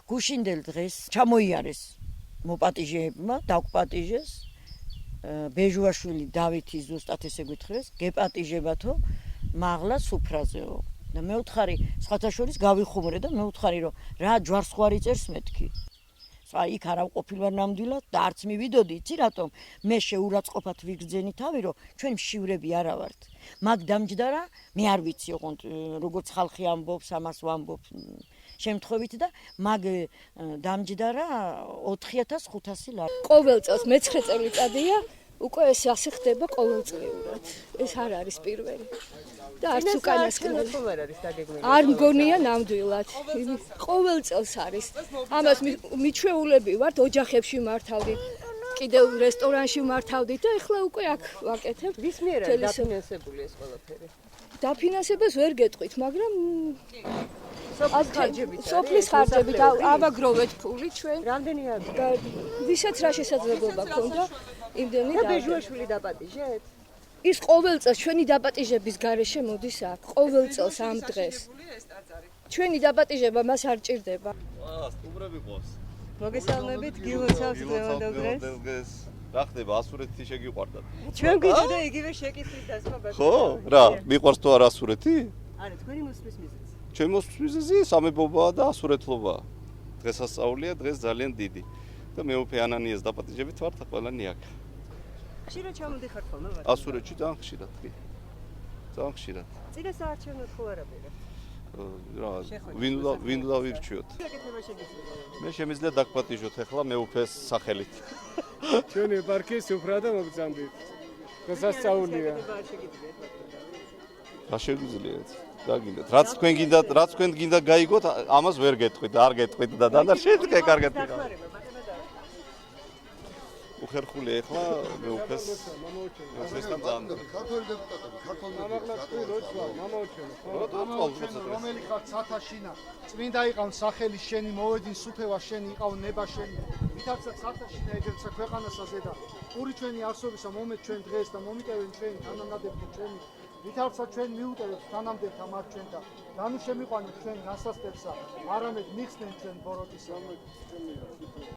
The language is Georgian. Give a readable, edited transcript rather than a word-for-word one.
გუშინდელ დღეს ჩამოიარეს მოპატიჟეებმა, დაგვპატიჟეს ბეჟუაშვილი დავითი ზუსტად ესე გითხრეს, გეპატიჟებათო მაღლა სუფრაზეო. და მე ვთხარი, სხვათა შორის გავიხუმრე და მე ვთხარი, რომ რა ჯვარსხვარი წერს მეთქი. იქ არ ავყოფილვარ ნამდვილად და არც მივიდოდი, იცი რატომ? მე შეურაცხყოფად ვიგრძენი თავი, რომ ჩვენ მშივრები არა ვართ. მაგ დამჯდარა, მე არ ვიცი ოღონდ როგორც ხალხი ამბობს, ამას ვამბობ შემთხვევით და მაგ დამჯდარა 4500 ლარი. ყოველ წელს მე-9 წელიწადია, უკვე ეს ასე ხდება ყოველწლიურად. ეს არ არის პირველი. და არც უკანასკნელი. არ მგონია ნამდვილად. ყოველ წელს არის. ამას მიჩვეულები ვართ, ოჯახებში მართავდით, კიდევ რესტორანში მართავდით და ეხლა უკვე აქ ვაკეთებ. ვის მიერ არის დაფინანსებული ეს ყველაფერი? დაფინანსებას ვერ გეტყვით, მაგრამ სოფლის ხარჯებით ავაგროვეთ ფული ჩვენ. რამდენი არის? ვისაც რა შესაძლებლობა ქონდა, იმდენი და ბეჟუაშვილი დაპატიჟეთ? ის ყოველ წელს ჩვენი დაპატიჟების გარეშე მოდის აქ, ყოველ წელს ამ დღეს. ჩვენი დაპატიჟება მას არ ჭირდება. სტუმრები ყავს. მოგესალმებით, გილოცავს დღევანდელ დღეს. რა ხდება, ასურეთი შეგიყვარდათ? ჩვენ გვიძდა იგივე შეკითხვის დასმა ბაქო. ხო? რა, მიყვარს თუ არა ასურეთი? არა, თქვენი მოსვლის მიზეზი. ჩემი მოსვლის მიზეზი სამებობაა და ასურეთლობაა. დღესასწაულია, დღეს ძალიან დიდი. და მეუფე ანანიას დაპატიჟებით ვართ ყველანი აქ. ხშირად ჩამოდიხარ ხოლმე ვარ? ასურეთში ძალიან ხშირად კი. ძალიან ხშირად. წინა საარჩევნოდ ხო არა ბერე? რა, ვინ უნდა ვირჩიოთ? შეკეთება შეგიძლია. მე შემიძლია დაგპატიჟოთ ახლა მეუფეს სახელით. ჩვენი ეპარქიის სუფრა და მოგზანდით. დღესასწაულია. რა შეგვიძლიათ? დაგინდათ. რაც თქვენ გინდა გაიგოთ, ამას ვერ გეტყვით, არ გეტყვით და დანარჩენი კარგად იქნება. უხერხული ახლა მეუფეს ესთან ძალიან ქართული დეპუტატები, ქართული რომელი ხარ ცათაშინა, წმინდა იყავ სახელი შენი, მოვედინ სუფევა შენი, იყავ ნება შენი. ვითარცა ცათაშინა ეგრეცა ქვეყანასა ზედა. პური ჩვენი არსობისა მომეთ ჩვენ დღეს და მომიტევენ ჩვენი თანამდებობ ჩვენი. ვითარცა ჩვენ მიუტევეთ თანამდებთა მათ ჩვენ და განუ შემიყვანეთ ჩვენ გასასწრებსა, არამედ მიხსნენ ჩვენ ბოროტისა.